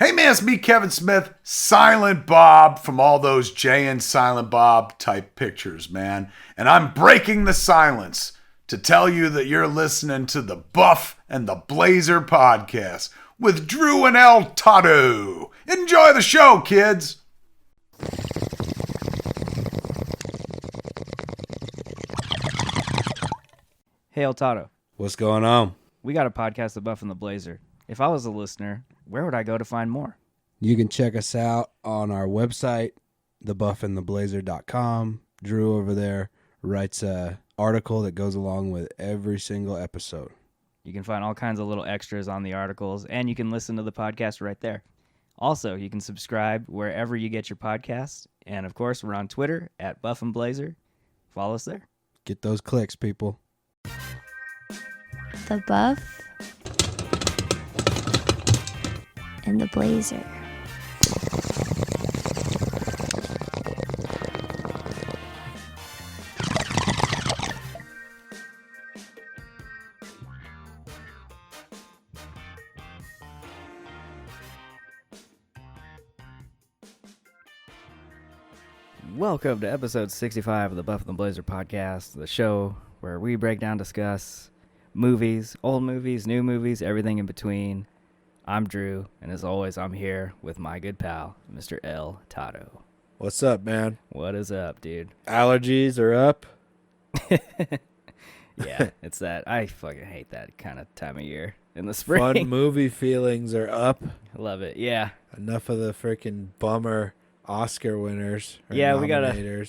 Hey man, it's me, Kevin Smith, Silent Bob from all those Jay and Silent Bob type pictures, man. And I'm breaking the silence to tell you that you're listening to the Buff and the Blazer podcast with Drew and Toddo. Enjoy the show, kids. Hey, Toddo. What's going on? We got a podcast, The Buff and the Blazer. If I was a listener, where would I go to find more? You can check us out on our website, thebuffandtheblazer.com. Drew over there writes a article that goes along with every single episode. You can find all kinds of little extras on the articles, and you can listen to the podcast right there. Also, you can subscribe wherever you get your podcasts. And, of course, we're on Twitter at Buff and Blazer. Follow us there. Get those clicks, people. The Buff and the Blazer. Welcome to episode 65 of the Buff and the Blazer podcast, the show where we break down, discuss movies, old movies, new movies, everything in between. I'm Drew, and as always, I'm here with my good pal, Mr. L. Toddo. What's up, man? What is up, dude? Allergies are up? Yeah, it's that. I fucking hate that kind of time of year in the spring. Fun movie feelings are up. Love it, yeah. Enough of the freaking bummer Oscar winners. Yeah, we got a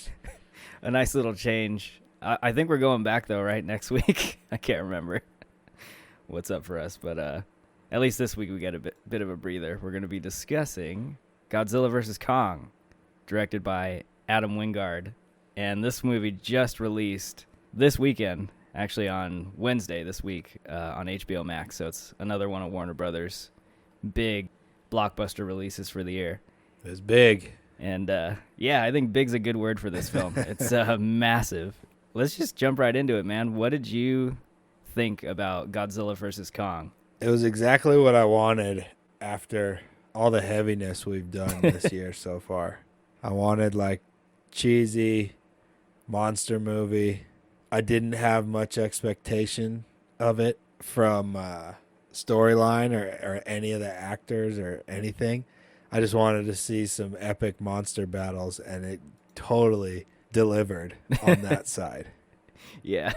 nice little change. I think we're going back, though, right, next week? I can't remember what's up for us, but at least this week we got a bit of a breather. We're going to be discussing Godzilla vs. Kong, directed by Adam Wingard. And this movie just released this weekend, actually on Wednesday this week on HBO Max. So it's another one of Warner Brothers' big blockbuster releases for the year. It's big. And yeah, I think big's a good word for this film. It's massive. Let's just jump right into it, man. What did you think about Godzilla vs. Kong? It was exactly what I wanted after all the heaviness we've done this year so far. I wanted like cheesy monster movie. I didn't have much expectation of it from storyline or any of the actors or anything. I just wanted to see some epic monster battles, and it totally delivered on that side. Yeah.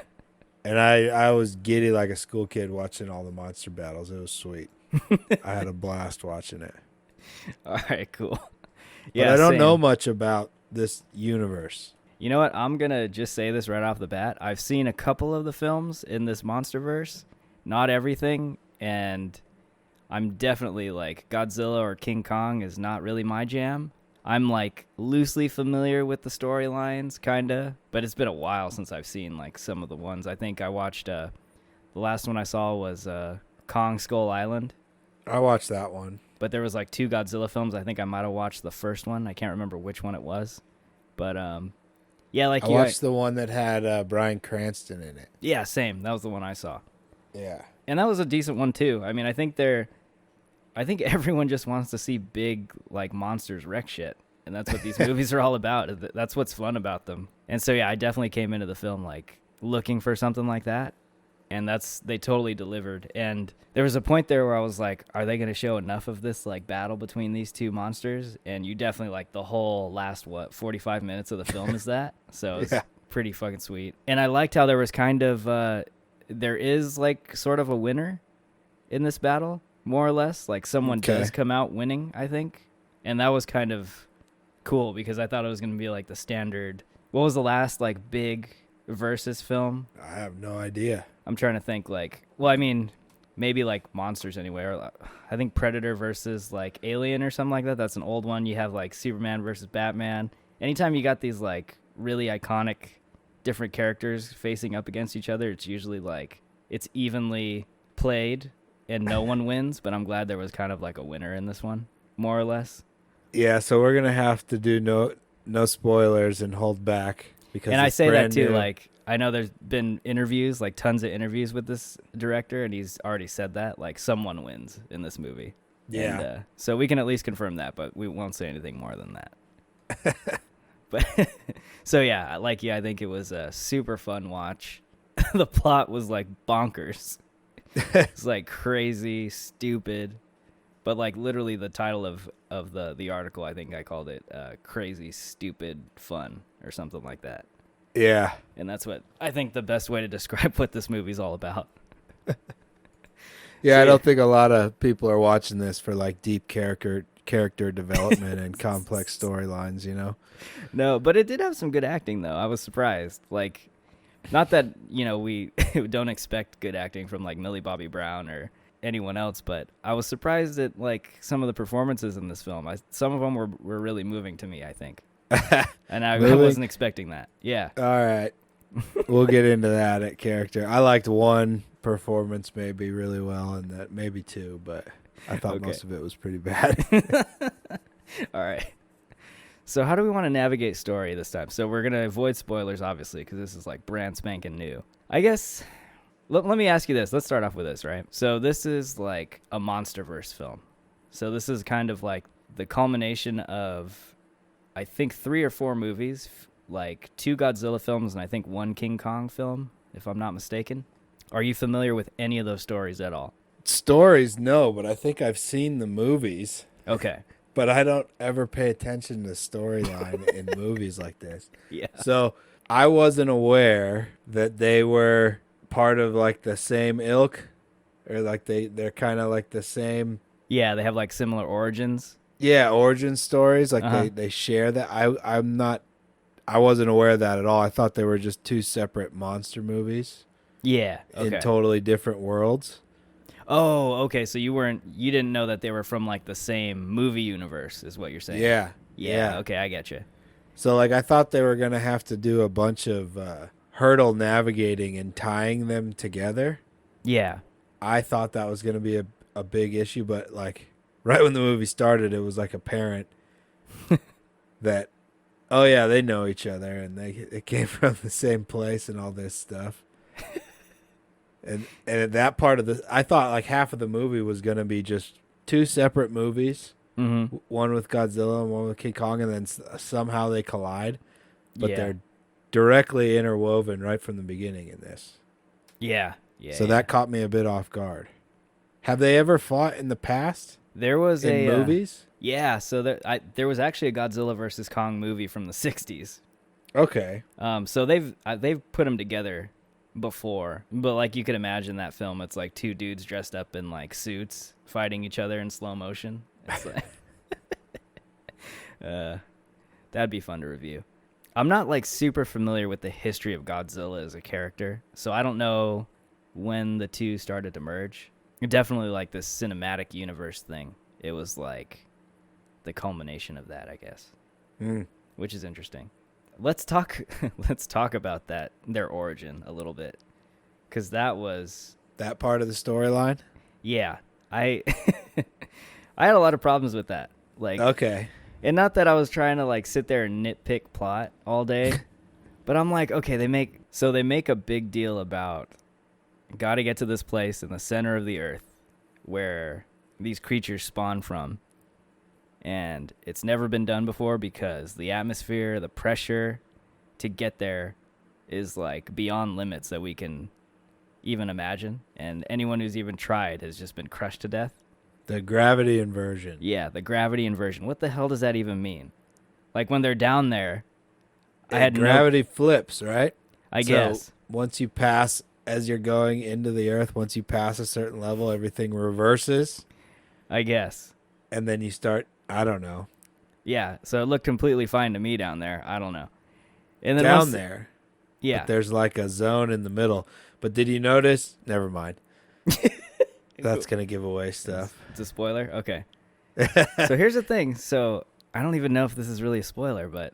And I was giddy like a school kid watching all the monster battles. It was sweet. I had a blast watching it. All right, cool. Yeah, but I don't know much about this universe. You know what? I'm going to just say this right off the bat. I've seen a couple of the films in this MonsterVerse, not everything, and I'm definitely like Godzilla or King Kong is not really my jam. I'm like loosely familiar with the storylines, kinda, but it's been a while since I've seen like some of the ones. I think I watched the last one I saw was Kong Skull Island. I watched that one, but there was like two Godzilla films. I think I might have watched the first one. I can't remember which one it was, but yeah, like I watched the one that had Bryan Cranston in it. Yeah, same. That was the one I saw. Yeah, and that was a decent one too. I mean, I think everyone just wants to see big, like, monsters wreck shit. And that's what these movies are all about. That's what's fun about them. And so, yeah, I definitely came into the film, like, looking for something like that. And they totally delivered. And there was a point there where I was like, are they going to show enough of this, like, battle between these two monsters? And you definitely, like, the whole last, 45 minutes of the film is that. So it's pretty fucking sweet. And I liked how there was kind of, there is, like, sort of a winner in this battle. More or less, like someone does come out winning, I think. And that was kind of cool because I thought it was going to be like the standard. What was the last like big versus film? I have no idea. I'm trying to think like, well, I mean, maybe like monsters anyway. Or I think Predator versus like Alien or something like that. That's an old one. You have like Superman versus Batman. Anytime you got these like really iconic different characters facing up against each other, it's usually like it's evenly played. And no one wins, but I'm glad there was kind of like a winner in this one, more or less. Yeah, so we're gonna have to do no spoilers and hold back because. And I say that too, like I know there's been interviews, like tons of interviews with this director, and he's already said that like someone wins in this movie. Yeah. And, so we can at least confirm that, but we won't say anything more than that. But so yeah, like I think it was a super fun watch. The plot was like bonkers. It's like crazy, stupid, but like literally the title of the article, I think I called it "Crazy, Stupid, Fun" or something like that. Yeah. And that's what I think the best way to describe what this movie's all about. Yeah, I don't think a lot of people are watching this for like deep character development and complex storylines, you know? No, but it did have some good acting though. I was surprised. Like, not that, we don't expect good acting from like Millie Bobby Brown or anyone else, but I was surprised at like some of the performances in this film. Some of them were really moving to me, I think. And I wasn't expecting that. Yeah. All right. We'll get into that at character. I liked one performance maybe really well, and that maybe two, but I thought most of it was pretty bad. All right. So how do we want to navigate story this time? So we're going to avoid spoilers, obviously, because this is like brand spanking new. I guess, let me ask you this. Let's start off with this, right? So this is like a MonsterVerse film. So this is kind of like the culmination of, I think, 3 or 4 movies, like 2 Godzilla films and I think 1 King Kong film, if I'm not mistaken. Are you familiar with any of those stories at all? Stories, no, but I think I've seen the movies. Okay. But I don't ever pay attention to storyline in movies like this. Yeah. So I wasn't aware that they were part of like the same ilk, or like they're kind of like the same. Yeah, they have like similar origins. Yeah, origin stories. Like they share that. I wasn't aware of that at all. I thought they were just 2 separate monster movies. Yeah. Okay. In totally different worlds. Oh, okay. So you didn't know that they were from like the same movie universe, is what you're saying? Yeah. Yeah. Okay, I get you. So like I thought they were gonna have to do a bunch of hurdle navigating and tying them together. Yeah. I thought that was gonna be a big issue, but like right when the movie started, it was like apparent that oh yeah, they know each other and they came from the same place and all this stuff. And at that part of I thought like half of the movie was going to be just 2 separate movies, one with Godzilla and one with King Kong, and then somehow they collide. But they're directly interwoven right from the beginning in this. Yeah. Yeah. So that caught me a bit off guard. Have they ever fought in the past? There was in movies? Yeah. So there was actually a Godzilla versus Kong movie from the 60s. Okay. So they've put them together before, but like you could imagine that film, it's like 2 dudes dressed up in like suits fighting each other in slow motion. It's like that'd be fun to review. I'm not like super familiar with the history of Godzilla as a character, so I don't know when the 2 started to merge. Definitely like this cinematic universe thing, it was like the culmination of that, I guess. Which is interesting. Let's talk about their origin a little bit, because that was that part of the storyline. Yeah, I had a lot of problems with that. Like, okay, and not that I was trying to like sit there and nitpick plot all day, but I'm like, okay, they make a big deal about got to get to this place in the center of the earth where these creatures spawn from. And it's never been done before because the atmosphere, the pressure to get there is like beyond limits that we can even imagine. And anyone who's even tried has just been crushed to death. The gravity inversion. Yeah, the gravity inversion. What the hell does that even mean? Like when they're down there, gravity flips, right? I guess. Once you pass, as you're going into the earth, once you pass a certain level, everything reverses. I guess. And then you start, I don't know. Yeah, so it looked completely fine to me down there. I don't know. And then down there. Yeah. But there's like a zone in the middle. But did you notice? Never mind. That's going to give away stuff. It's a spoiler? Okay. So here's the thing. So I don't even know if this is really a spoiler, but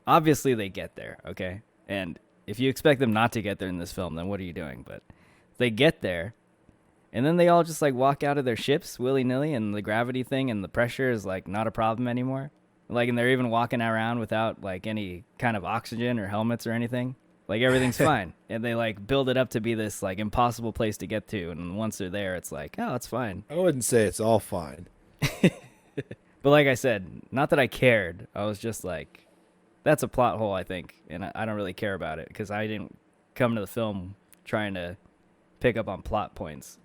obviously they get there, okay? And if you expect them not to get there in this film, then what are you doing? But they get there, and then they all just like walk out of their ships willy-nilly, and the gravity thing and the pressure is like not a problem anymore. Like, and they're even walking around without like any kind of oxygen or helmets or anything. Like everything's fine. And they like build it up to be this like impossible place to get to. And once they're there, it's like, oh, it's fine. I wouldn't say it's all fine. But like I said, not that I cared. I was just like, that's a plot hole, I think, and I don't really care about it because I didn't come to the film trying to pick up on plot points.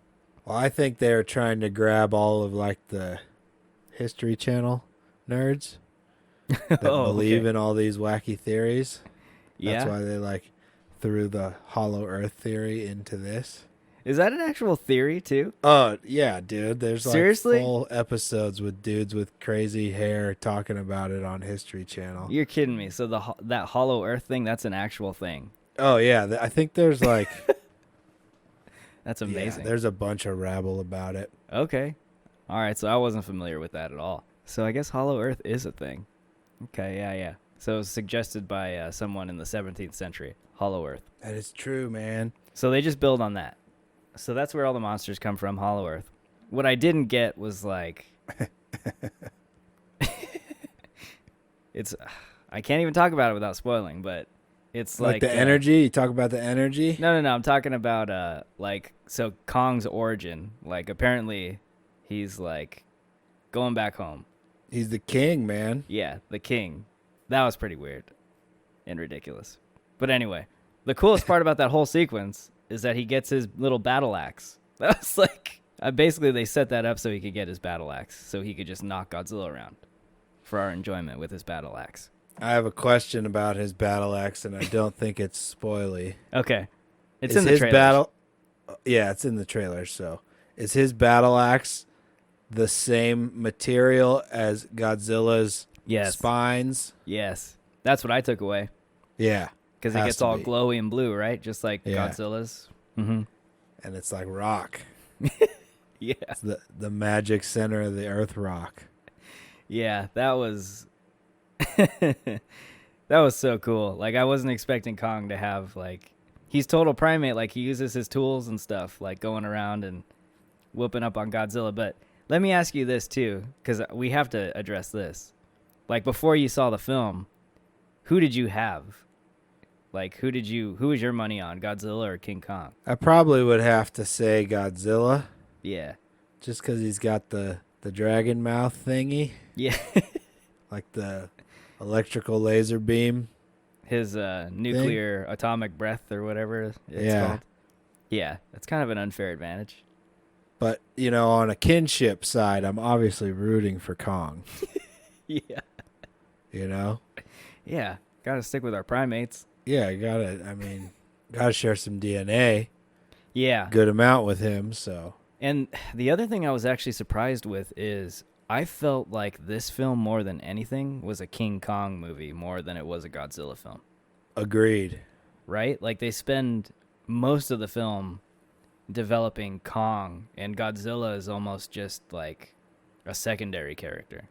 Well, I think they're trying to grab all of like the History Channel nerds that believe in all these wacky theories. That's why they like threw the hollow earth theory into this. Is that an actual theory too? Oh, yeah, dude. There's like Seriously? full episodes with dudes with crazy hair talking about it on History Channel. You're kidding me. So that hollow earth thing, that's an actual thing. Oh, yeah. I think there's like... That's amazing. Yeah, there's a bunch of rabble about it. Okay. All right, so I wasn't familiar with that at all. So I guess hollow earth is a thing. Okay, yeah. So it was suggested by someone in the 17th century, hollow earth. That is true, man. So they just build on that. So that's where all the monsters come from, hollow earth. What I didn't get was like... it's... I can't even talk about it without spoiling, but it's like... the energy? You talk about the energy? No. I'm talking about, so Kong's origin. Like, apparently, he's, like, going back home. He's the king, man. Yeah, the king. That was pretty weird and ridiculous. But anyway, the coolest part about that whole sequence is that he gets his little battle axe. That was like... basically, they set that up so he could get his battle axe, so he could just knock Godzilla around for our enjoyment with his battle axe. I have a question about his battle axe, and I don't think it's spoily. Okay. It's Is in the his trailer. Yeah, it's in the trailer. So, is his battle axe the same material as Godzilla's spines? Yes. That's what I took away. Yeah. Because it gets all glowy and blue, right? Just like Godzilla's. Mm-hmm. And it's like rock. Yeah. It's the magic center of the earth rock. Yeah, that was... that was so cool. Like, I wasn't expecting Kong to have, like... He's total primate. Like, he uses his tools and stuff, like going around and whooping up on Godzilla. But let me ask you this, too, because we have to address this. Like, before you saw the film, who did you have? Like, who was your money on, Godzilla or King Kong? I probably would have to say Godzilla. Yeah. Just because he's got the dragon mouth thingy. Yeah. Like the electrical laser beam. His nuclear atomic breath or whatever it's called. Yeah, that's kind of an unfair advantage. But, on a kinship side, I'm obviously rooting for Kong. Yeah. Yeah, gotta stick with our primates. Yeah, gotta share some DNA. Yeah. Good amount with him, so. And the other thing I was actually surprised with is I felt like this film more than anything was a King Kong movie more than it was a Godzilla film. Agreed. Right? Like they spend most of the film developing Kong, and Godzilla is almost just like a secondary character.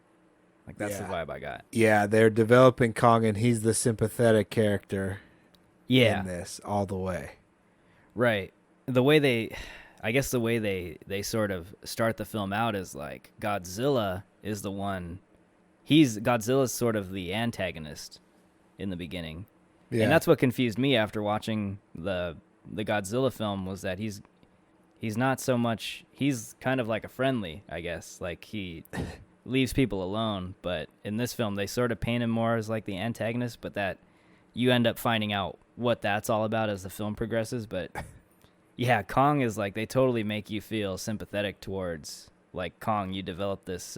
Like that's the vibe I got. Yeah, they're developing Kong, and he's the sympathetic character in this all the way. Right. The way they sort of start the film out is like Godzilla is the one. Godzilla's sort of the antagonist in the beginning. Yeah. And that's what confused me after watching the Godzilla film was that he's not so much, he's kind of like a friendly, I guess. Like he leaves people alone, but in this film they sort of paint him more as like the antagonist, but that you end up finding out what that's all about as the film progresses. But yeah, Kong is like, they totally make you feel sympathetic towards like Kong. You develop this,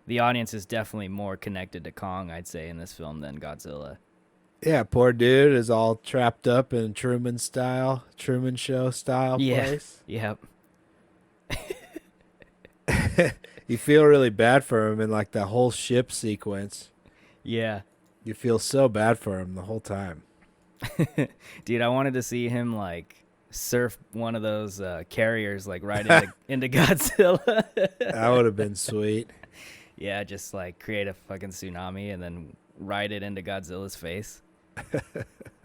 the audience is definitely more connected to Kong, I'd say, in this film than Godzilla. Yeah, poor dude is all trapped up in Truman Show style place. Yep. You feel really bad for him in like the whole ship sequence. Yeah. You feel so bad for him the whole time. Dude, I wanted to see him like surf one of those carriers like right into Godzilla. That would have been sweet. Yeah, just like create a fucking tsunami and then ride it into Godzilla's face.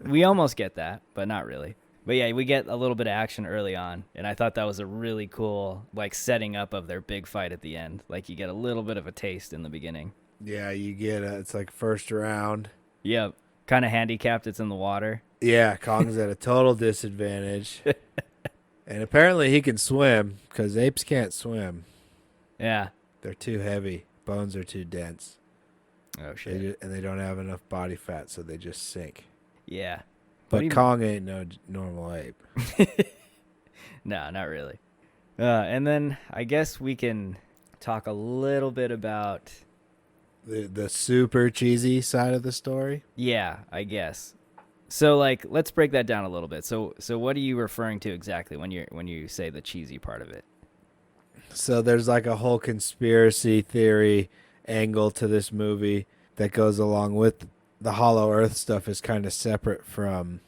We almost get that, but not really. But yeah, we get a little bit of action early on, and I thought that was a really cool like setting up of their big fight at the end. Like you get a little bit of a taste in the beginning. Yeah, you get it's like first round. Yep. Kind of handicapped, it's in the water. Yeah, Kong's at a total disadvantage. And apparently he can swim, because apes can't swim. Yeah. They're too heavy. bones are too dense. Oh shit. And they don't have enough body fat, so they just sink. Yeah. But Kong ain't no normal ape. No, not really. And then I guess we can talk a little bit about The super cheesy side of the story. Yeah, I guess. So like, let's break that down a little bit. So what are you referring to exactly when you say the cheesy part of it? So there's like a whole conspiracy theory angle to this movie that goes along with the Hollow Earth stuff is kind of separate from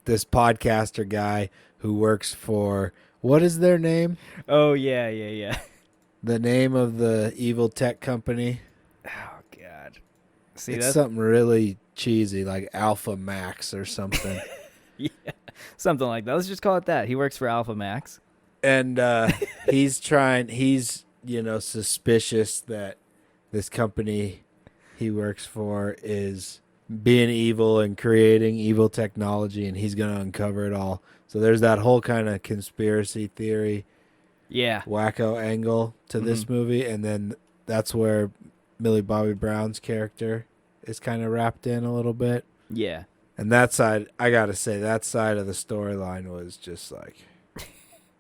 this podcaster guy who works for, what is their name? Oh, yeah. The name of the evil tech company. Oh, God. See, It's that's something really cheesy, like Alpha Max or something. yeah, something like that. Let's just call it that. He works for Alpha Max. And he's suspicious that this company he works for is being evil and creating evil technology, and he's going to uncover it all. So there's that whole kind of conspiracy theory, wacko angle to this movie, and then that's where Millie Bobby Brown's character is kind of wrapped in a little bit. Yeah. And that side, I got to say, that side of the storyline was just like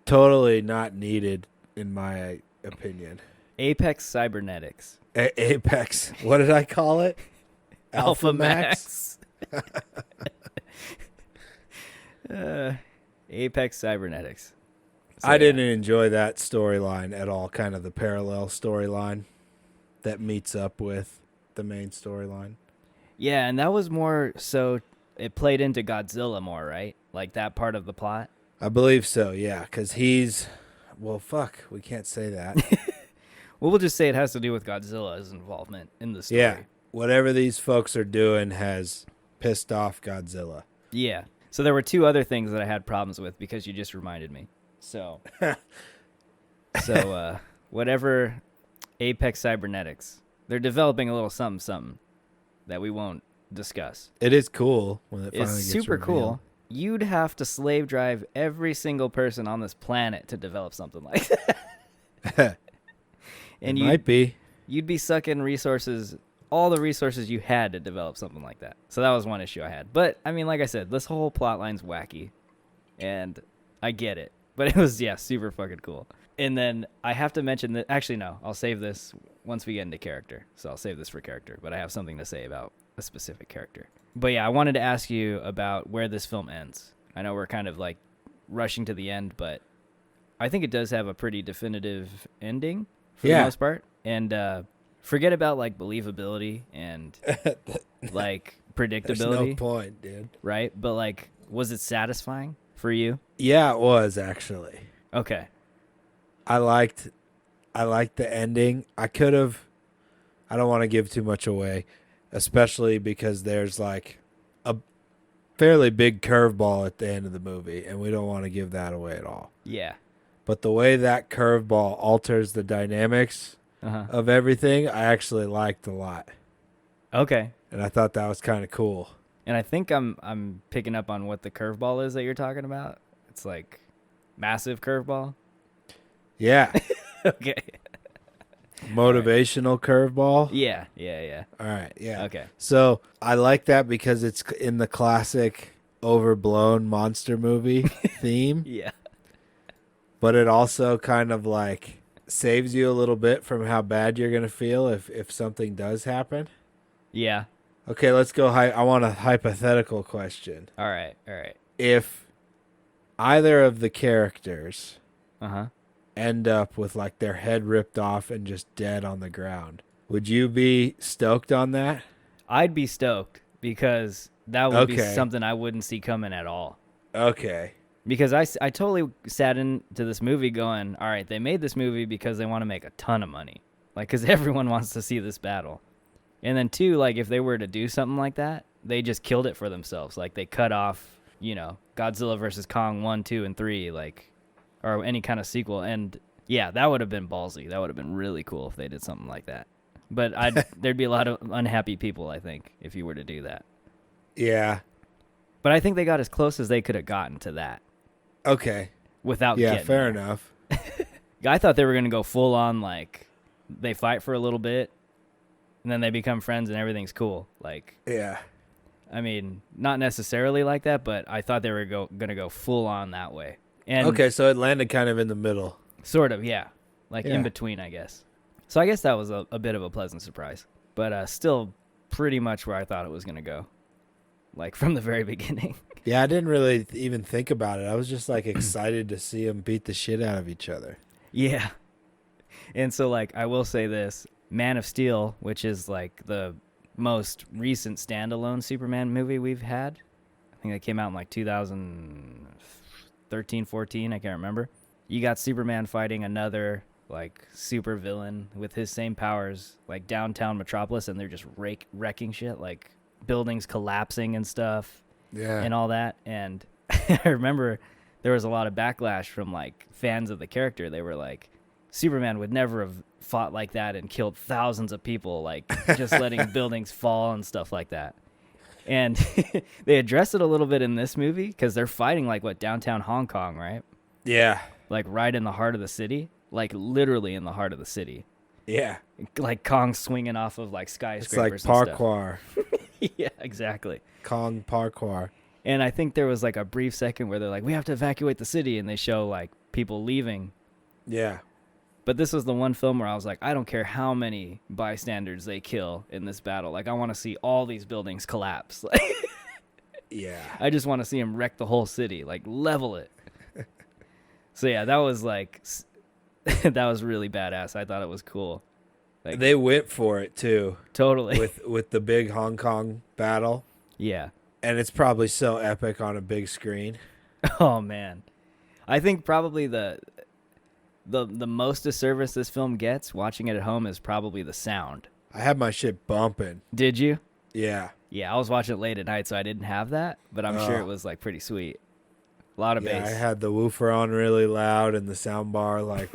totally not needed, in my opinion. Apex Cybernetics. Apex. What did I call it? Alpha Max. Apex Cybernetics. So, I didn't enjoy that storyline at all, kind of the parallel storyline that meets up with the main storyline. Yeah, and that was more so it played into Godzilla more, right? Like that part of the plot? I believe so, yeah, because he's... Well, fuck, we can't say that. Well, we'll just say it has to do with Godzilla's involvement in the story. Yeah, whatever these folks are doing has pissed off Godzilla. Yeah. So there were two other things that I had problems with because you just reminded me. So, whatever Apex Cybernetics, they're developing a little something that we won't discuss. It is cool when it finally It's gets super revealed. cool. You'd have to slave drive every single person on this planet to develop something like that. And Might be. You'd be sucking resources, all the resources you had to develop something like that. So that was one issue I had. But, I mean, like I said, this whole plot line's wacky. And I get it. But it was, super fucking cool. And then I have to mention that, actually, no, I'll save this once we get into character. So I'll save this for character. But I have something to say about a specific character. But yeah, I wanted to ask you about where this film ends. I know we're kind of like rushing to the end, but I think it does have a pretty definitive ending for the most part. And forget about like believability and like predictability. There's no point, dude. Right? But like, was it satisfying for you? Yeah, it was actually. Okay. I liked the ending. I don't want to give too much away, especially because there's like a fairly big curveball at the end of the movie, and we don't want to give that away at all. Yeah. But the way that curveball alters the dynamics of everything, I actually liked a lot. Okay. And I thought that was kind of cool. And I think I'm picking up on what the curveball is that you're talking about. It's like massive curveball. Yeah. Okay. Motivational curveball. Yeah. All right. Yeah. Okay. So I like that because it's in the classic overblown monster movie theme. Yeah. But it also kind of like saves you a little bit from how bad you're going to feel if something does happen. Yeah. Okay, let's go. I want a hypothetical question. All right. If either of the characters Uh-huh. end up with like their head ripped off and just dead on the ground, would you be stoked on that? I'd be stoked because that would be Okay. something I wouldn't see coming at all. Okay. Because I totally sat into this movie going, all right, they made this movie because they want to make a ton of money. Like, because everyone wants to see this battle. And then, two, like, if they were to do something like that, they just killed it for themselves. Like, they cut off, Godzilla versus Kong 1, 2, and 3, like, or any kind of sequel. And, yeah, that would have been ballsy. That would have been really cool if they did something like that. But there'd be a lot of unhappy people, I think, if you were to do that. Yeah. But I think they got as close as they could have gotten to that. Okay. Without Yeah, getting fair there. enough. I thought they were going to go full on, like, they fight for a little bit, and then they become friends and everything's cool. Like, Yeah. I mean, not necessarily like that, but I thought they were gonna go full on that way. And Okay, so it landed kind of in the middle. sort of, yeah, like Yeah. in between, I guess. So I guess that was a bit of a pleasant surprise, but still pretty much where I thought it was gonna go, like from the very beginning. Yeah, I didn't really even think about it. I was just like excited to see them beat the shit out of each other. Yeah. And so, like, I will say this, Man of Steel, which is like the most recent standalone Superman movie we've had. I think that came out in like 2013, 14. I can't remember. You got Superman fighting another like super villain with his same powers, like downtown Metropolis, and they're just wrecking shit, like buildings collapsing and stuff Yeah. and all that. And I remember there was a lot of backlash from like fans of the character. They were like, Superman would never have fought like that and killed thousands of people, like just letting buildings fall and stuff like that. And they address it a little bit in this movie because they're fighting like downtown Hong Kong, right? Yeah. Like right in the heart of the city, like literally in the heart of the city. Yeah. Like Kong swinging off of like It's skyscrapers. like and parkour. stuff. Yeah, exactly. Kong parkour. And I think there was like a brief second where they're like, we have to evacuate the city, and they show like people leaving. Yeah. But this was the one film where I was like, I don't care how many bystanders they kill in this battle. Like, I want to see all these buildings collapse. Like, Yeah. I just want to see them wreck the whole city, like level it. So yeah, that was like, that was really badass. I thought it was cool. Like, They went for it too totally. with the big Hong Kong battle. Yeah. And it's probably so epic on a big screen. Oh man, I think probably the most disservice this film gets watching it at home is probably the sound. I had my shit bumping. Did you? Yeah. Yeah, I was watching it late at night, so I didn't have that, but I'm sure it was like pretty sweet. A lot of Yeah, bass. I had the woofer on really loud and the sound bar like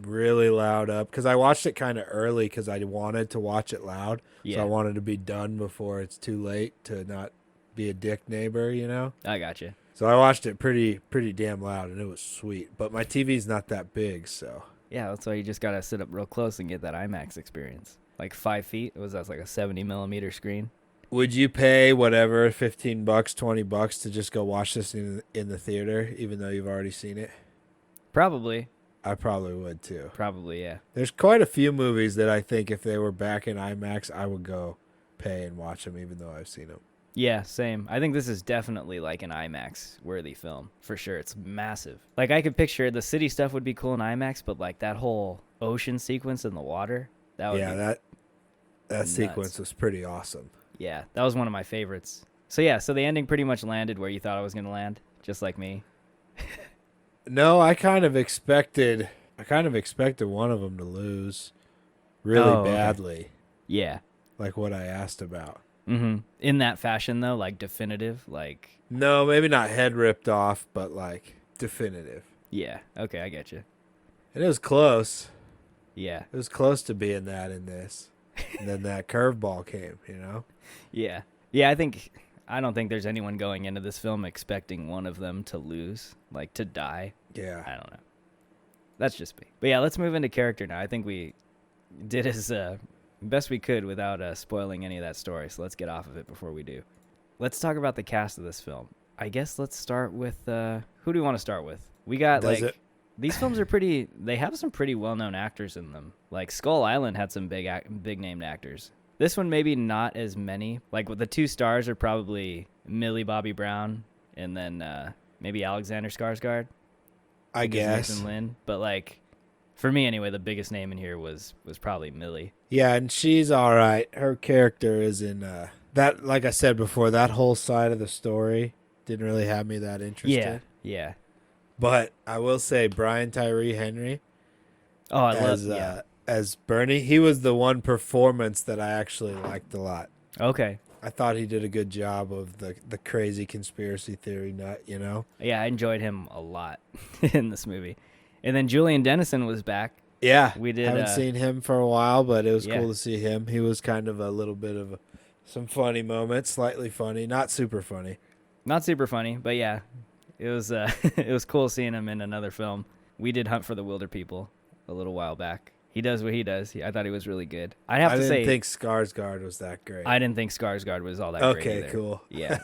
really loud up because I watched it kind of early because I wanted to watch it loud. Yeah. So I wanted to be done before it's too late to not be a dick neighbor, you know? I got you. So I watched it pretty damn loud and it was sweet. But my TV's not that big, so. Yeah, that's why you just gotta sit up real close and get that IMAX experience. Like 5 feet. That's like a 70 millimeter screen. Would you pay whatever, $15, $20 to just go watch this in the theater, even though you've already seen it? Probably. I probably would too. Probably, yeah. There's quite a few movies that I think if they were back in IMAX, I would go pay and watch them, even though I've seen them. Yeah, same. I think this is definitely like an IMAX worthy film for sure. It's massive. Like I could picture the city stuff would be cool in IMAX, but like that whole ocean sequence in the water, that would be that sequence was pretty awesome. yeah, that was one of my favorites. So yeah, so the ending pretty much landed where you thought it was gonna land, just like me. No, I kind of expected one of them to lose really Oh, okay. badly, Yeah. like what I asked about. Mm-hmm. In that fashion though, like definitive, like No, maybe not head ripped off, but like definitive. yeah. Okay, I get you. And it was close. Yeah. It was close to being that in this. And then that curveball came, you know? Yeah. Yeah, I don't think there's anyone going into this film expecting one of them to lose, like to die. Yeah. I don't know. That's just me. But yeah, let's move into character now. I think we did as best we could without spoiling any of that story. So let's get off of it before we do. Let's talk about the cast of this film. I guess let's start with who do we want to start with? We got these films are they have some pretty well-known actors in them. Like Skull Island had some big named actors. This one maybe not as many. Like with the two stars are probably Millie Bobby Brown and then maybe Alexander Skarsgård. I guess. Nathan Lynn. But like for me anyway, the biggest name in here was probably Millie. Yeah, and she's all right. Her character is in that, like I said before, that whole side of the story didn't really have me that interested. Yeah. But I will say Brian Tyree Henry Oh, I love as Bernie, he was the one performance that I actually liked a lot. Okay. I thought he did a good job of the crazy conspiracy theory nut, you know? Yeah, I enjoyed him a lot in this movie. And then Julian Dennison was back. Yeah. We did, haven't seen him for a while, but it was yeah. cool to see him. He was kind of a little bit of some funny moments, slightly funny, not super funny. Not super funny, but yeah. It was it was cool seeing him in another film. We did Hunt for the Wilder People a little while back. He does what he does. I thought he was really good. I have to say, I didn't think Skarsgård was that great. I didn't think Skarsgård was all that great Okay, either. cool. Yeah,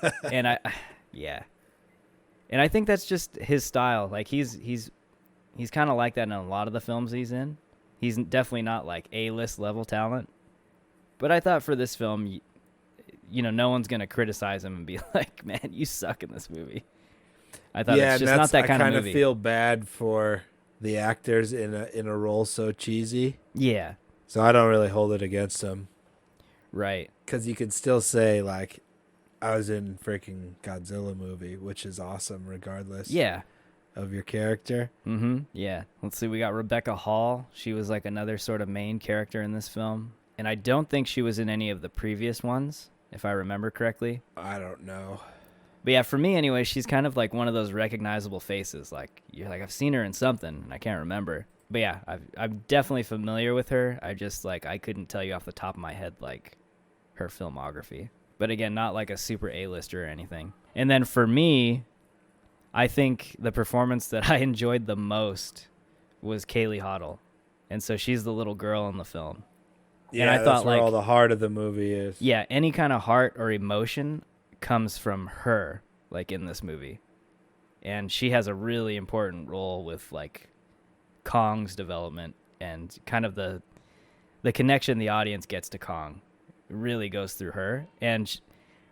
and I think that's just his style. Like he's kind of like that in a lot of the films he's in. He's definitely not like A-list level talent. But I thought for this film, no one's gonna criticize him and be like, "Man, you suck in this movie." I thought it's just not that kind of movie. I feel bad for the actors in a role so cheesy. Yeah. So I don't really hold it against them. Right. Because you can still say, like, I was in freaking Godzilla movie, which is awesome regardless of your character. Mm-hmm. Yeah. Let's see. We got Rebecca Hall. She was like another sort of main character in this film. And I don't think she was in any of the previous ones, if I remember correctly. I don't know. But yeah, for me anyway, she's kind of like one of those recognizable faces. Like you're like, I've seen her in something and I can't remember. But yeah, I'm definitely familiar with her. I just like, I couldn't tell you off the top of my head like her filmography. But again, not like a super A-lister or anything. And then for me, I think the performance that I enjoyed the most was Kaylee Hoddle. And so she's the little girl in the film. Yeah, and I thought that's where all the heart of the movie is. Yeah, any kind of heart or emotion comes from her, like in this movie. And she has a really important role with like Kong's development and kind of the connection the audience gets to Kong. It really goes through her. And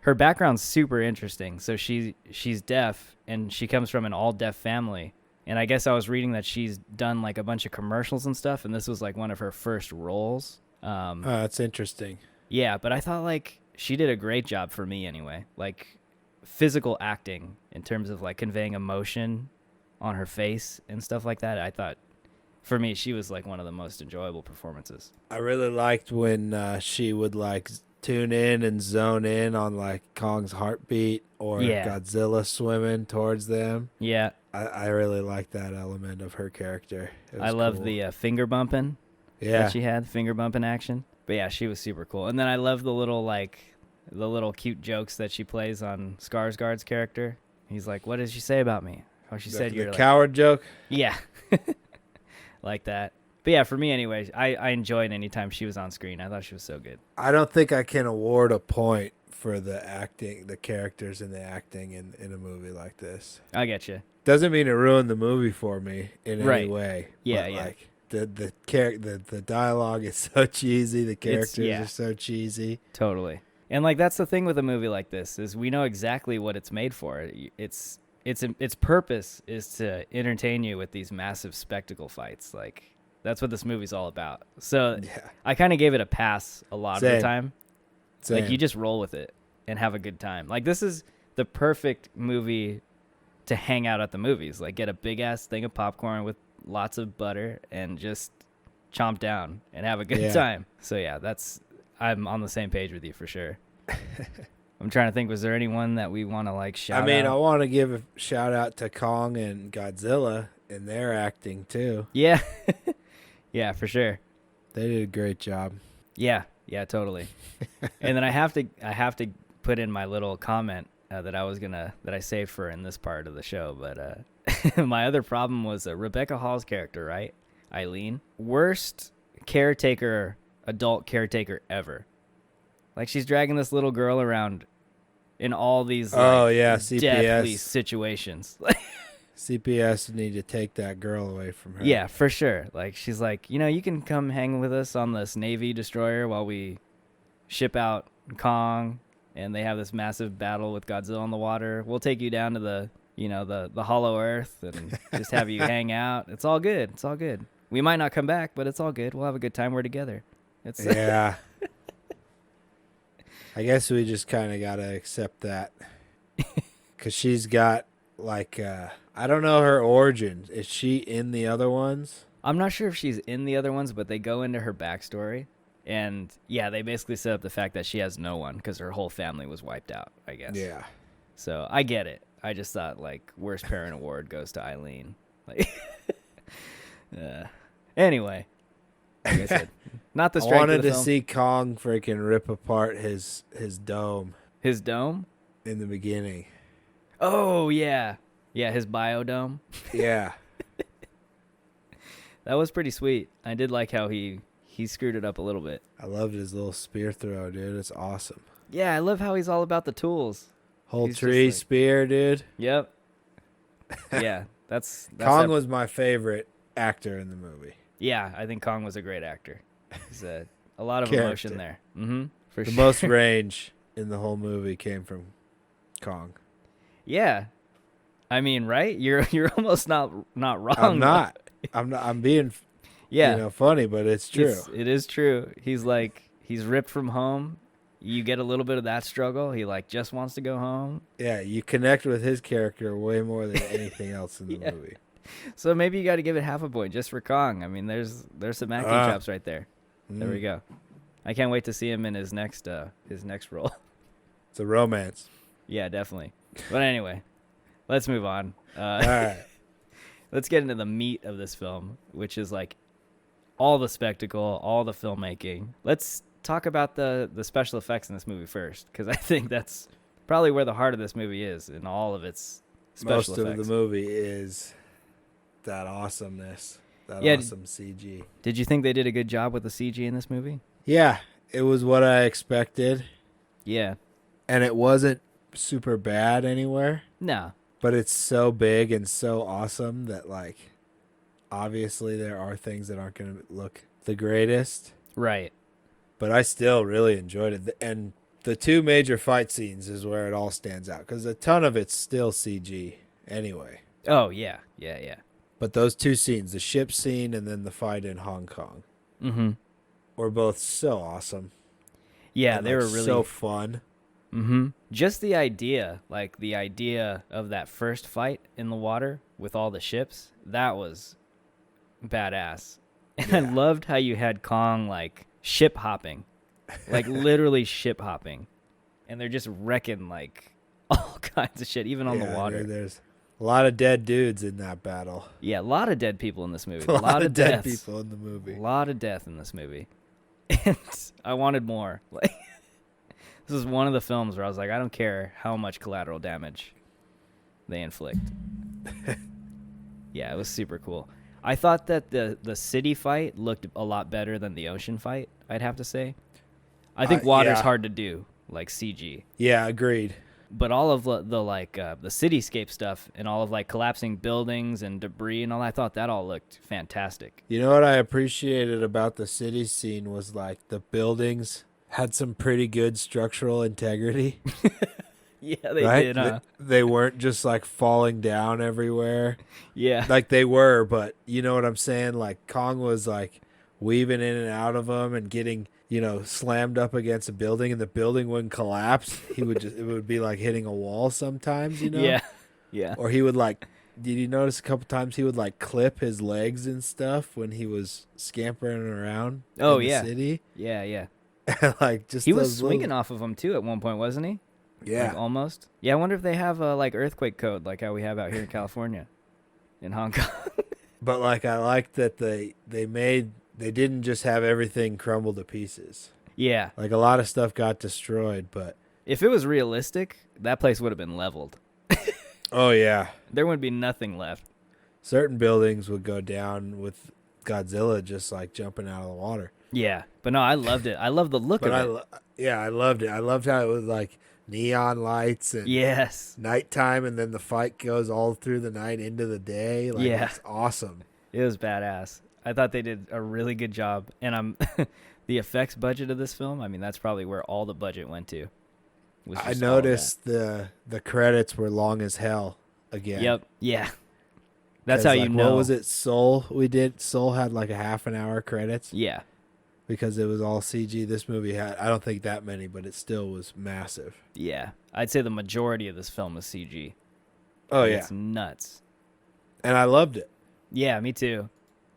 her background's super interesting. So she's deaf and she comes from an all deaf family. And I guess I was reading that she's done like a bunch of commercials and stuff, and this was like one of her first roles. That's interesting. Yeah, but I thought like she did a great job for me anyway. Like physical acting in terms of like conveying emotion on her face and stuff like that. I thought for me she was like one of the most enjoyable performances. I really liked when she would like tune in and zone in on like Kong's heartbeat or Godzilla swimming towards them. Yeah. I really liked that element of her character. I love the finger bumping that she had, finger bumping action. But yeah, she was super cool. And then I love the little cute jokes that she plays on Skarsgård's character. He's like, "What did she say about me?" Oh, she said you're the like, coward joke. Yeah, like that. But yeah, for me anyway, I enjoyed any time she was on screen. I thought she was so good. I don't think I can award a point for the acting, the characters and the acting in a movie like this. I get you. Doesn't mean it ruined the movie for me in any way. Yeah, but yeah. Like the dialogue is so cheesy. The characters are so cheesy. Totally. And like that's the thing with a movie like this is we know exactly what it's made for. Its purpose is to entertain you with these massive spectacle fights. Like that's what this movie's all about. So I kind of gave it a pass a lot of the time. Like you just roll with it and have a good time. Like this is the perfect movie to hang out at the movies. Like get a big ass thing of popcorn with lots of butter and just chomp down and have a good time. So yeah, I'm on the same page with you for sure. I'm trying to think, was there anyone that we want to like shout out? I want to give a shout out to Kong and Godzilla and their acting too. Yeah. Yeah, for sure. They did a great job. Yeah, totally. And then I have to put in my little comment that I saved for in this part of the show, but my other problem was Rebecca Hall's character, right? Eileen, worst adult caretaker ever. Like she's dragging this little girl around in all these CPS deathly situations. CPS need to take that girl away from her. Yeah, for sure. Like she's like, you can come hang with us on this Navy destroyer while we ship out Kong, and they have this massive battle with Godzilla in the water. We'll take you down to the hollow earth and just have you hang out. It's all good. It's all good. We might not come back, but it's all good. We'll have a good time. We're together. Yeah. I guess we just kind of got to accept that. Because she's got, like, I don't know her origins. Is she in the other ones? I'm not sure if she's in the other ones, but they go into her backstory. And, yeah, they basically set up the fact that she has no one because her whole family was wiped out, I guess. Yeah. So I get it. I just thought, like, worst parent award goes to Eileen. Like, anyway. Like I said, not the strength I wanted of the to film. see Kong freaking rip apart his dome. His dome? In the beginning. Oh, yeah. Yeah, his biodome. Yeah. That was pretty sweet. I did like how he screwed it up a little bit. I loved his little spear throw, dude. It's awesome. Yeah, I love how he's all about the tools. Whole He's tree just like- spear, dude. Yep. Yeah, that's Kong was my favorite actor in the movie. Yeah, I think Kong was a great actor. He's a lot of Character. emotion there. Mm-hmm. For The sure. most range in the whole movie came from Kong. Yeah. I mean, right? You're almost not wrong. I'm not. I'm being, Yeah. funny, but it's true. It is true. He's ripped from home. You get a little bit of that struggle. He just wants to go home. Yeah, you connect with his character way more than anything else in the Yeah. movie. So maybe you got to give it half a point just for Kong. I mean, there's some acting chops right there. There we go. I can't wait to see him in his next role. It's a romance. Yeah, definitely. But anyway, let's move on. All right. Let's get into the meat of this film, which is all the spectacle, all the filmmaking. Let's talk about the special effects in this movie first, because I think that's probably where the heart of this movie is in all of its special Most effects. of the movie is that awesomeness, that Yeah, awesome CG. Did you think they did a good job with the CG in this movie? Yeah, it was what I expected, Yeah. and it wasn't super bad anywhere, No. but it's so big and so awesome that, obviously there are things that aren't going to look the greatest, Right. but I still really enjoyed it. And the two major fight scenes is where it all stands out, because a ton of it's still CG anyway. Oh, yeah. Yeah, yeah. But those two scenes, the ship scene and then the fight in Hong Kong, Mm-hmm. were both so awesome. Yeah, and, they were really so fun. Mm-hmm. Just the idea of that first fight in the water with all the ships, that was badass. And I Yeah. loved how you had Kong ship hopping, literally ship hopping, and they're just wrecking all kinds of shit, even on the water. There's a lot of dead dudes in that battle. Yeah, a lot of dead people in this movie. A lot of dead deaths. people in the movie. A lot of death in this movie, and I wanted more. This is one of the films where I was like, I don't care how much collateral damage they inflict. Yeah, it was super cool. I thought that the city fight looked a lot better than the ocean fight, I'd have to say. I think water's yeah. hard to do, CG. Yeah, agreed. But all of the cityscape stuff and all of collapsing buildings and debris and all, I thought that all looked fantastic. You know what I appreciated about the city scene was the buildings had some pretty good structural integrity. Yeah, they right? did, huh? They weren't just falling down everywhere. Yeah. They were, but you know what I'm saying? Kong was weaving in and out of them and getting, slammed up against a building, and the building wouldn't collapse. It would be hitting a wall sometimes, Yeah. Yeah. Or he would did you notice a couple times he would clip his legs and stuff when he was scampering around Oh, in the yeah. city? Yeah, yeah. Just He was those swinging little- off of them too at one point, wasn't he? Yeah. Almost. Yeah, I wonder if they have a earthquake code like how we have out here in California, in Hong Kong. But I like that they didn't just have everything crumble to pieces. Yeah. A lot of stuff got destroyed, but If it was realistic, that place would have been leveled. oh yeah, There would be nothing left. certain buildings would go down with Godzilla just jumping out of the water. Yeah. But no, I loved it. I love the look But of it. I loved it. I loved how it was neon lights and Yes. nighttime, and then the fight goes all through the night into the day. Yeah. It's awesome. It was badass. I thought they did a really good job. And the effects budget of this film, I mean, that's probably where all the budget went to. Was I just all of noticed the credits were long as hell that. again. Yep. Yeah. That's 'Cause, how you know. What was it? Soul. Soul had a half an hour credits Yeah. because it was all CG. This movie had, I don't think that many, but it still was massive. Yeah. I'd say the majority of this film is CG. Oh yeah, It's nuts. and I loved it. Yeah, me too.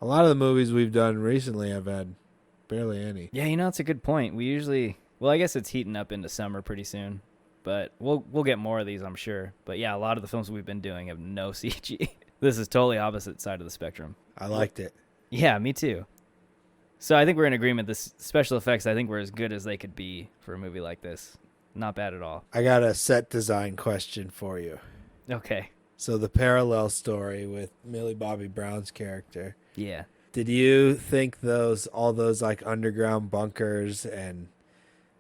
A lot of the movies we've done recently have had barely any. Yeah, it's a good point. We usually, well, I guess it's heating up into summer pretty soon, but we'll get more of these, I'm sure. But yeah, a lot of the films we've been doing have no CG. This is totally opposite side of the spectrum. I liked it. Yeah, me too. So I think we're in agreement. This special effects, I think, were as good as they could be for a movie like this. Not bad at all. I got a set design question for you. Okay. So the parallel story with Millie Bobby Brown's character. Yeah. Did you think all those like underground bunkers and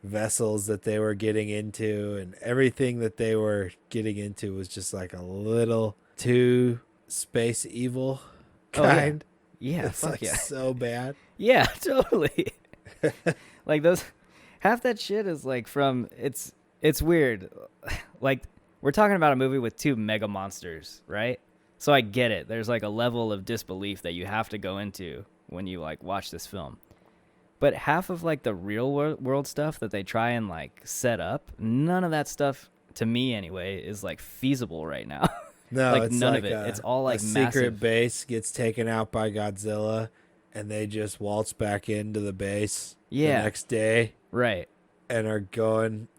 vessels that they were getting into and everything that they were getting into was just like a little too space evil kind? Yeah, It's fuck like yeah. so bad. Yeah, totally. Like those, half that shit is like from, it's weird. Like, we're talking about a movie with two mega monsters, right? So I get it. There's like a level of disbelief that you have to go into when you like watch this film. But half of like the real world stuff that they try and like set up, none of that stuff, to me anyway, is like feasible right now. No, like it's none like of it. It's all like a secret massive. base gets taken out by Godzilla, and they just waltz back into the base the next day Right. and are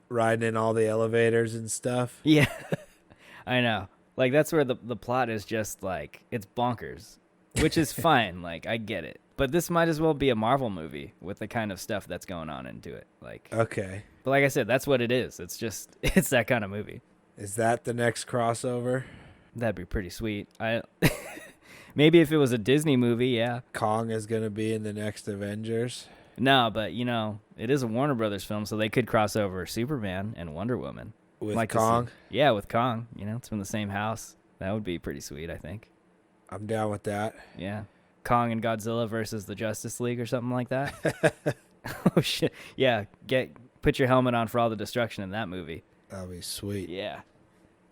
riding in all the elevators and stuff. Yeah. I know. Like that's where the plot is just like, it's bonkers, which is fine. Like I get it. But this might as well be a Marvel movie with the kind of stuff that's going on into it. Like, Okay. but like I said, that's what it is. It's just, it's that kind of movie. Is that the next crossover? That'd be pretty sweet. Maybe if it was a Disney movie, yeah. Kong is going to be in the next Avengers. No, but you know, it is a Warner Brothers film, so they could cross over Superman and Wonder Woman. With Like to see- Kong? Yeah, with Kong. You know, it's from the same house. That would be pretty sweet, I think. I'm down with that. Yeah. Kong and Godzilla versus the Justice League or something like that. Oh shit. Yeah, put your helmet on for all the destruction in that movie. That'll be sweet. Yeah.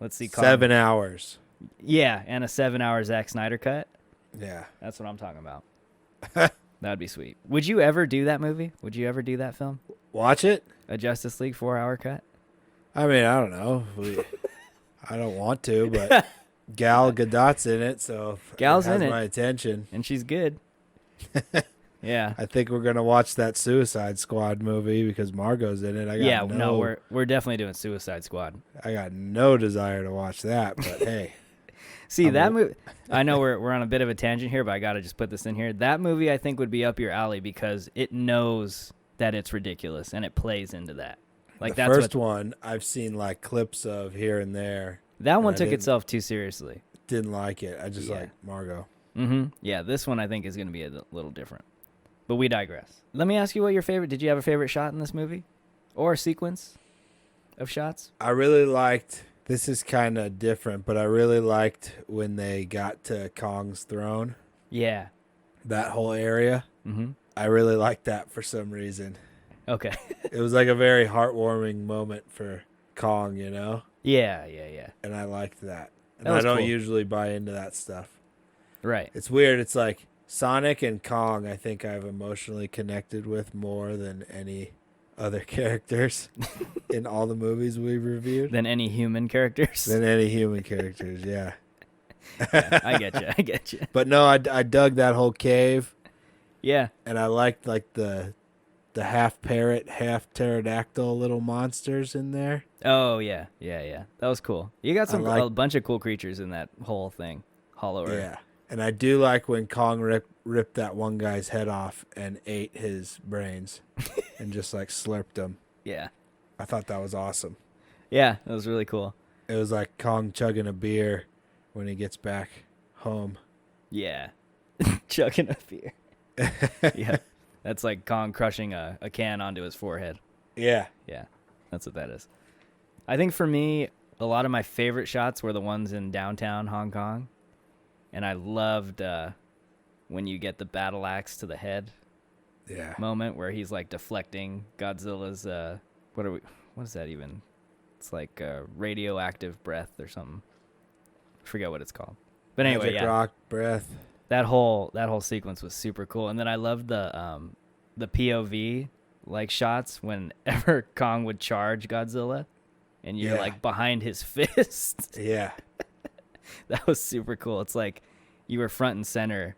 Let's see Kong. 7 hours. Yeah, and a 7-hour Zack Snyder cut. Yeah. That's what I'm talking about. That'd be sweet. Would you ever do that movie? Would you ever do that film? Watch it? A Justice League 4-hour cut? I mean, I don't know. I don't want to, but Gal Gadot's in it, so Gal's it has in it. my attention. And she's good. Yeah. I think we're going to watch that Suicide Squad movie because Margot's in it. We're definitely doing Suicide Squad. I got no desire to watch that, but hey. See, that movie, I know we're on a bit of a tangent here, but I got to just put this in here. That movie, I think, would be up your alley because it knows that it's ridiculous, and it plays into that. Like The first one, I've seen like clips of here and there. That one I took didn't- itself too seriously. Didn't like it. I just Yeah. like Margot. Mm-hmm. Yeah, this one I think is going to be a little different. But we digress. Let me ask you what did you have a favorite shot in this movie? Or a sequence of shots? I really liked, this is kind of different, but I really liked when they got to Kong's throne, Yeah. that whole area. Mm-hmm. I really liked that for some reason. Okay. It was like a very heartwarming moment for Kong, you know? Yeah. And I liked that. And That I was don't cool. usually buy into that stuff. Right. It's weird. It's like Sonic and Kong, I think I've emotionally connected with more than any other characters in all the movies we've reviewed. Than any human characters. Than any human characters, yeah. Yeah, I get you. But no, I dug that whole cave, Yeah. and I liked like the half parrot, half pterodactyl little monsters in there. Oh, yeah. That was cool. You got a bunch of cool creatures in that whole thing. Hollow Earth. Yeah. And I do like when Kong ripped that one guy's head off and ate his brains and just like slurped them. Yeah. I thought that was awesome. Yeah, that was really cool. It was like Kong chugging a beer when he gets back home. Yeah. Chugging a beer. Yeah. That's like Kong crushing a can onto his forehead. Yeah. Yeah. That's what that is. I think for me, a lot of my favorite shots were the ones in downtown Hong Kong. And I loved when you get the battle axe to the head Yeah. moment where he's like deflecting Godzilla's what is that even? It's like radioactive breath or something. I forget what it's called. But anyway, Magic yeah. rock breath. That whole sequence was super cool. And then I loved the POV like shots whenever Kong would charge Godzilla and you're Yeah. like behind his fist. Yeah. That was super cool. It's like you were front and center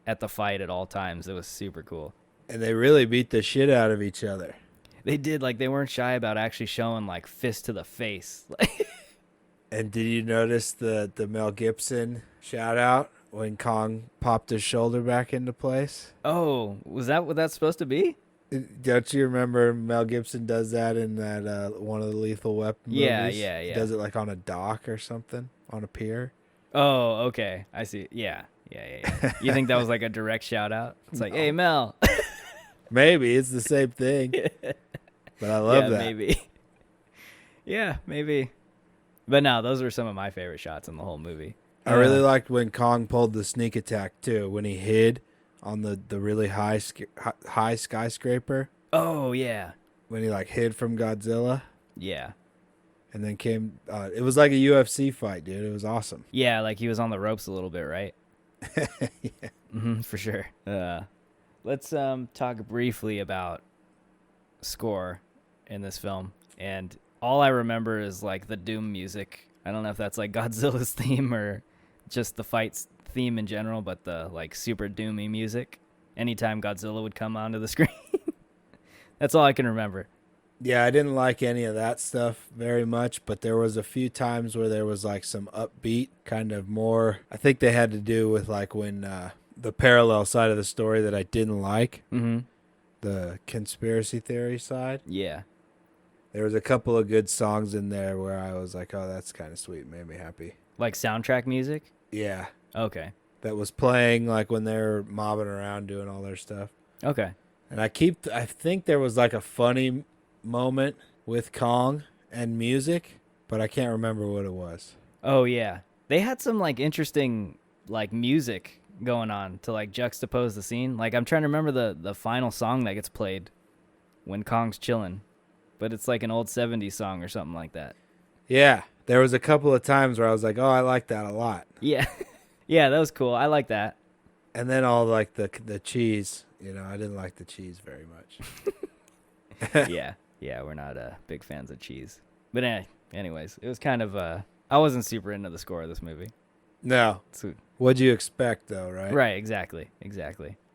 at the fight at all times. It was super cool. And they really beat the shit out of each other. They did, like, they weren't shy about actually showing like fist to the face. And did you notice the Mel Gibson shout out when Kong popped his shoulder back into place? Oh, was that what that's supposed to be? Don't you remember Mel Gibson does that in that one of the Lethal Weapon movies? Yeah. He does it like on a dock or something, on a pier. Oh, okay. I see. Yeah. Yeah. You think that was like a direct shout out? It's like, hey, Mel. Maybe it's the same thing. But I love that. Maybe. Yeah, maybe. But no, those were some of my favorite shots in the whole movie. I really liked when Kong pulled the sneak attack too, when he hid on the really high skyscraper. Oh, yeah. When he like hid from Godzilla. Yeah. And then came, it was like a UFC fight, dude. It was awesome. Yeah, like he was on the ropes a little bit, right? Yeah. For sure. Let's talk briefly about score in this film. And all I remember is like the Doom music. I don't know if that's like Godzilla's theme or just the fight's theme in general, but the like super doomy music. Anytime Godzilla would come onto the screen. That's all I can remember. Yeah, I didn't like any of that stuff very much, but there was a few times where there was like some upbeat kind of more. I think they had to do with like when the parallel side of the story that I didn't like, the conspiracy theory side. Yeah. There was a couple of good songs in there where I was like, oh, that's kind of sweet. Made me happy. Like soundtrack music? Yeah. Okay. That was playing like when they were mobbing around doing all their stuff. Okay. And I think there was like a funny moment with Kong and music, but I can't remember what it was. Oh, yeah. They had some like interesting like music going on to like juxtapose the scene. Like I'm trying to remember the final song that gets played when Kong's chilling. But it's like an old 70s song or something like that. Yeah, there was a couple of times where I was like, oh, I like that a lot. Yeah. Yeah, that was cool. I like that. And then all like the cheese, I didn't like the cheese very much. Yeah, we're not big fans of cheese. But anyways, it was kind of, I wasn't super into the score of this movie. No. What'd you expect though, right? Right, exactly.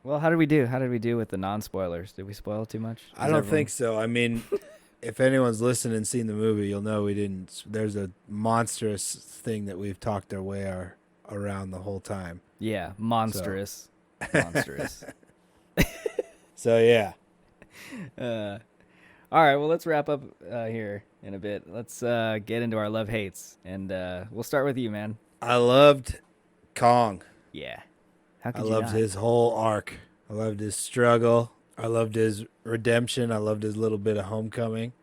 Well, how did we do? With the non-spoilers? Did we spoil too much? I don't think so. I mean, if anyone's listened and seen the movie, you'll know we didn't. There's a monstrous thing that we've talked our way around the whole time. Yeah, monstrous. Monstrous. So, yeah. All right, well, let's wrap up here in a bit. Let's get into our love-hates, and we'll start with you, man. I loved Kong. Yeah. How could I you loved not? his whole arc. I loved his struggle. I loved his redemption. I loved his little bit of homecoming.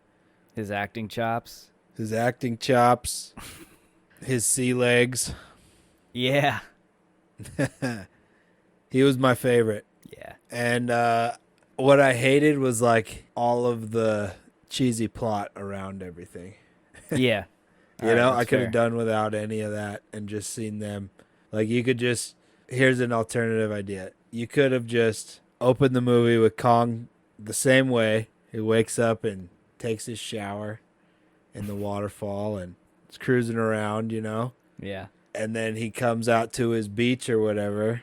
His acting chops. His sea legs. Yeah. He was my favorite. Yeah. And what I hated was like all of the cheesy plot around everything. Yeah. I could have done without any of that and just seen them. Like here's an alternative idea. You could have just opened the movie with Kong the same way. He wakes up and takes his shower in the waterfall and is cruising around, Yeah. And then he comes out to his beach or whatever,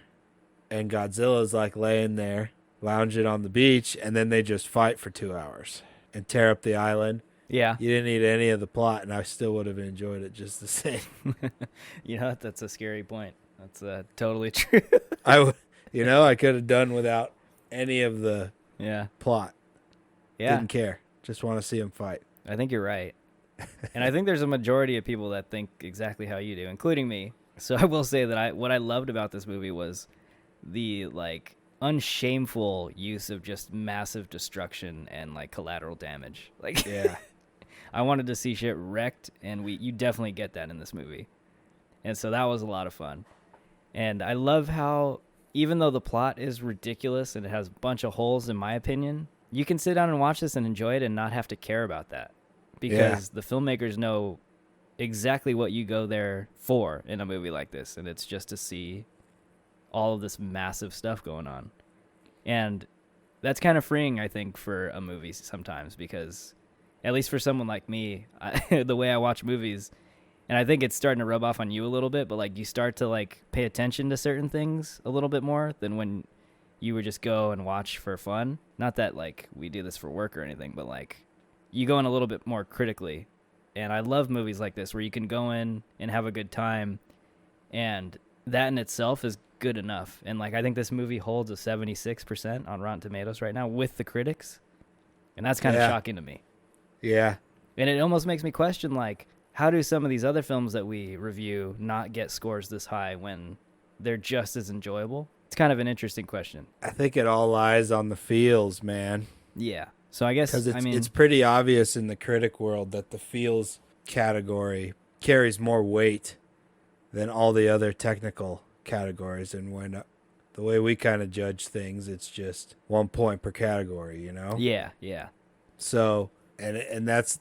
and Godzilla's like laying there, lounging on the beach, and then they just fight for 2 hours and tear up the island. Yeah. You didn't need any of the plot, and I still would have enjoyed it just the same. That's a scary point. That's totally true. I could have done without any of the plot. Yeah. Didn't care. Just want to see him fight. I think you're right. And I think there's a majority of people that think exactly how you do, including me. So I will say that what I loved about this movie was the like unshameful use of just massive destruction and like collateral damage. Like, yeah. I wanted to see shit wrecked, and you definitely get that in this movie. And so that was a lot of fun. And I love how, even though the plot is ridiculous and it has a bunch of holes, in my opinion, you can sit down and watch this and enjoy it and not have to care about that. Because the filmmakers know exactly what you go there for in a movie like this. And it's just to see all of this massive stuff going on. And that's kind of freeing, I think, for a movie sometimes. Because, at least for someone like me, the way I watch movies, and I think it's starting to rub off on you a little bit, but like you start to like pay attention to certain things a little bit more than when you would just go and watch for fun. Not that like we do this for work or anything, but like you go in a little bit more critically. And I love movies like this where you can go in and have a good time, and that in itself is good enough. And like I think this movie holds a 76% on Rotten Tomatoes right now with the critics, and that's kind of shocking to me. Yeah. And it almost makes me question, like, how do some of these other films that we review not get scores this high when they're just as enjoyable? It's kind of an interesting question. I think it all lies on the feels, man. Yeah. So I guess, Because I mean, it's pretty obvious in the critic world that the feels category carries more weight than all the other technical categories. And when the way we kind of judge things, it's just 1 point per category, you know? yeah, yeah. So, and that's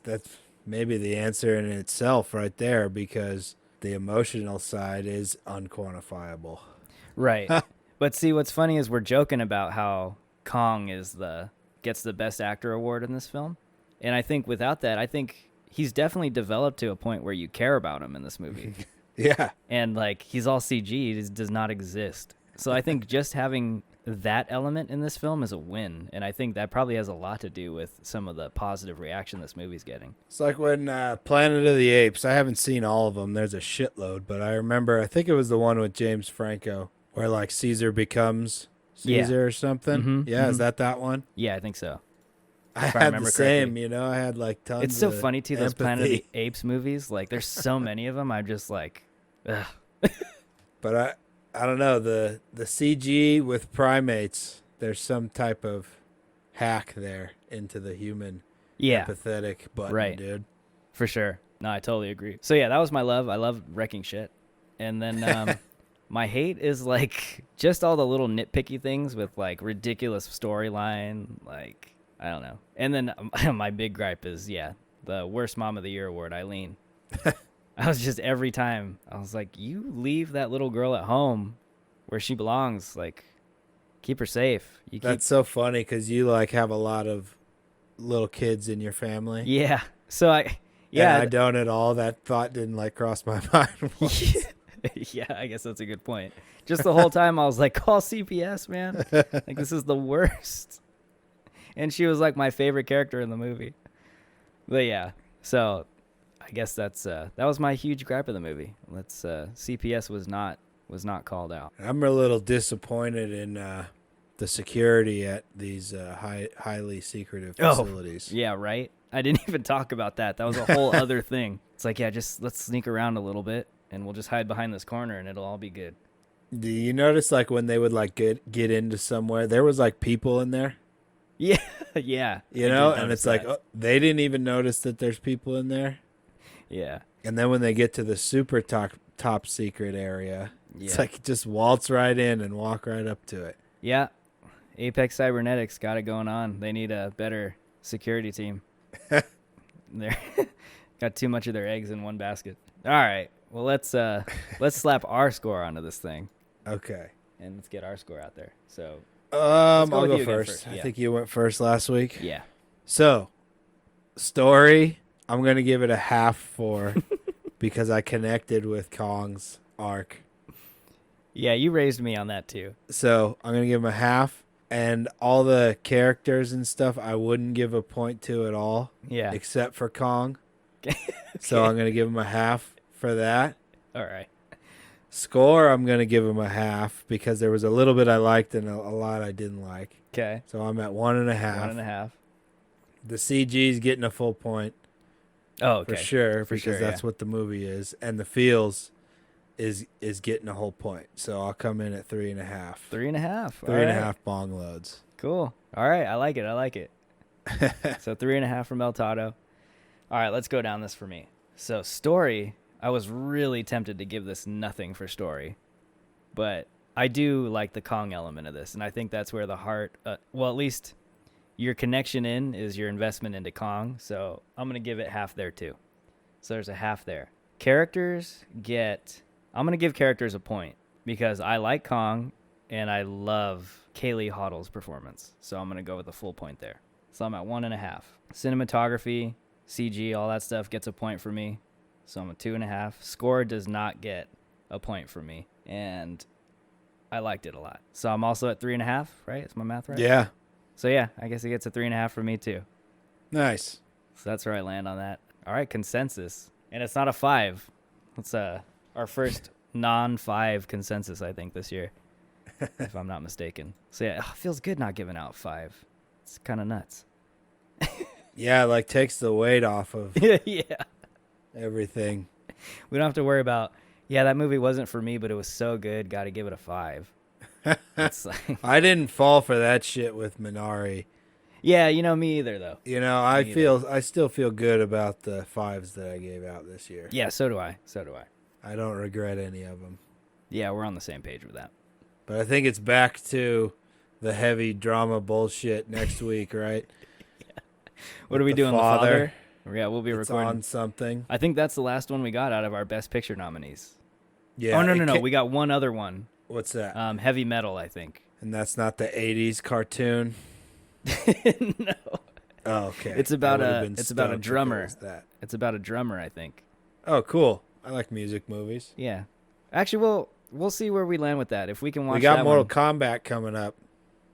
maybe the answer in itself right there, because the emotional side is unquantifiable. Right. But see, what's funny is we're joking about how Kong gets the best actor award in this film. And I think without that, I think he's definitely developed to a point where you care about him in this movie. Yeah. And like, he's all CG, he does not exist. So I think just having that element in this film is a win. And I think that probably has a lot to do with some of the positive reaction this movie's getting. It's like when Planet of the Apes, I haven't seen all of them. There's a shitload, but I remember, I think it was the one with James Franco where like Caesar becomes Caesar or something. Mhm, Yeah, mhm. Is that one? Yeah, I think so. I If I had remember the same, correctly. you know, I had like tons It's so of funny too, those Planet of the empathy. Apes movies. Like, there's so many of them. I'm just like, ugh. But I don't know, the CG with primates, there's some type of hack there into the human Yeah, empathetic button, right. dude. for sure. No, I totally agree. So yeah, that was my love. I love wrecking shit. And then my hate is like just all the little nitpicky things with like ridiculous storyline. Like, I don't know. And then my big gripe is, yeah, the worst mom of the year award, Eileen. I was just, every time I was like, you leave that little girl at home where she belongs. Like, keep her safe. You keep, That's so funny because you like have a lot of little kids in your family. yeah. So And I don't at all. That thought didn't like cross my mind once. Yeah, I guess that's a good point. Just the whole time I was like, call CPS, man. Like, this is the worst. And she was like my favorite character in the movie. But yeah, so I guess that was my huge gripe of the movie. CPS was not called out. I'm a little disappointed in the security at these highly secretive facilities. Yeah, right? I didn't even talk about that. That was a whole other thing. It's like, yeah, just let's sneak around a little bit and we'll just hide behind this corner and it'll all be good. Do you notice like when they would like get into somewhere, there was like people in there? Yeah, yeah. You know, and it's like, oh, they didn't even notice that there's people in there. Yeah. And then when they get to the super top secret area, it's Yeah. like just waltz right in and walk right up to it. Yeah. Apex Cybernetics got it going on. They need a better security team. They're got too much of their eggs in one basket. All right. Well, let's slap our score onto this thing Okay. and let's get our score out there. So, I'll go with go you again first. first, I yeah. think you went first last week. yeah. So, story, I'm going to give it a half for because I connected with Kong's arc. Yeah, you raised me on that too. So, I'm going to give him a half. And all the characters and stuff, I wouldn't give a point to at all, Yeah. except for Kong. So, I'm going to give him a half for that. All right. Score, I'm going to give him a half because there was a little bit I liked and a lot I didn't like. Okay. So, I'm at 1.5. 1.5. The CG's getting a full point. Oh, okay. For sure, For because sure, that's yeah. what the movie is, and the feels is getting a whole point. So I'll come in at 3.5. 3.5. 3.5 bong loads. Cool. All right. I like it. So 3.5 from El Toddo. All right. Let's go down this for me. So story, I was really tempted to give this nothing for story, but I do like the Kong element of this, and I think that's where the heart, well, at least your connection is your investment into Kong. So I'm going to give it half there too. So there's a half there. Characters I'm going to give characters a point because I like Kong and I love Kaylee Hoddle's performance. So I'm going to go with a full point there. So I'm at 1.5. Cinematography, CG, all that stuff gets a point for me. So I'm at 2.5. Score does not get a point for me. And I liked it a lot. So I'm also at 3.5, right? Is my math right? Yeah. So yeah, I guess it gets a 3.5 for me too. Nice. So that's where I land on that. All right, consensus. And it's not a 5. It's our first non-5 consensus, I think, this year, if I'm not mistaken. So yeah, it feels good not giving out 5. It's kind of nuts. Yeah, like takes the weight off of Yeah. everything. We don't have to worry about Yeah, that movie wasn't for me, but it was so good. Got to give it a 5. It's like, I didn't fall for that shit with Minari. yeah, me either though. I still feel good about the 5s that I gave out this year. Yeah, so do I. I don't regret any of them. Yeah, we're on the same page with that. But I think it's back to the heavy drama bullshit next week, right? What are we doing? The Father? Yeah, we'll be It's recording on something. I think that's the last one we got out of our Best Picture nominees. Yeah. Oh no, we got one other one. What's that? Heavy Metal, I think. And that's not the 80s cartoon? No. Oh, okay. It's about I a would've been it's about a stoked if it drummer. was that. It's about a drummer, I think. Oh, cool. I like music movies. Yeah. Actually, we'll see where we land with that. If we can watch We got that Mortal one. Kombat coming up.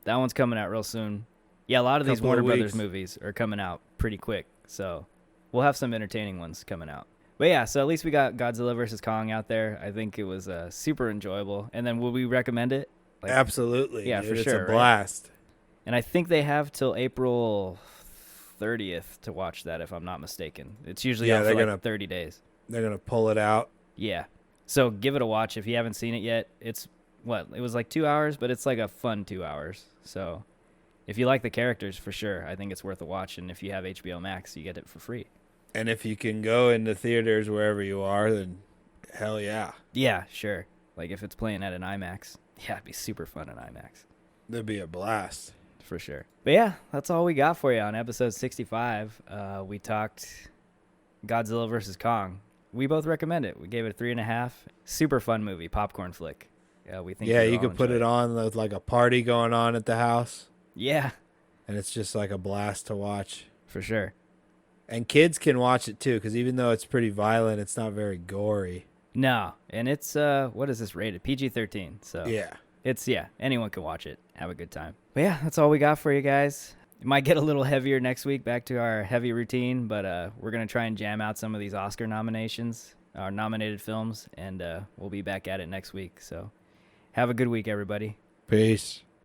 That one's coming out real soon. Yeah, a lot of these Couple Warner of Brothers weeks. movies are coming out pretty quick, so we'll have some entertaining ones coming out. But yeah, so at least we got Godzilla vs. Kong out there. I think it was super enjoyable. And then will we recommend it? Like, Absolutely. yeah, dude. for It's sure, a right? blast. And I think they have till April 30th to watch that, if I'm not mistaken. It's usually Yeah, out they're for like gonna- 30 days. They're going to pull it out. Yeah. So give it a watch if you haven't seen it yet. It's it was like 2 hours, but it's like a fun 2 hours. So if you like the characters, for sure, I think it's worth a watch. And if you have HBO Max, you get it for free. And if you can go into theaters wherever you are, then hell yeah. Yeah, sure. Like if it's playing at an IMAX, yeah, it'd be super fun at IMAX. That'd be a blast. For sure. But yeah, that's all we got for you on episode 65. We talked Godzilla vs. Kong. We both recommend it. We gave it a 3.5. Super fun movie, popcorn flick. We think Yeah, you'll you all could put enjoy it on with like a party going on at the house, Yeah, and it's just like a blast to watch. for sure. And kids can watch it too, because even though it's pretty violent, it's not very gory. No, and it's what is this rated? PG-13. So Yeah. it's anyone can watch it, have a good time. But yeah, that's all we got for you guys. It might get a little heavier next week, back to our heavy routine, but we're gonna try and jam out some of these Oscar nominations, our nominated films, and we'll be back at it next week. So have a good week, everybody. Peace.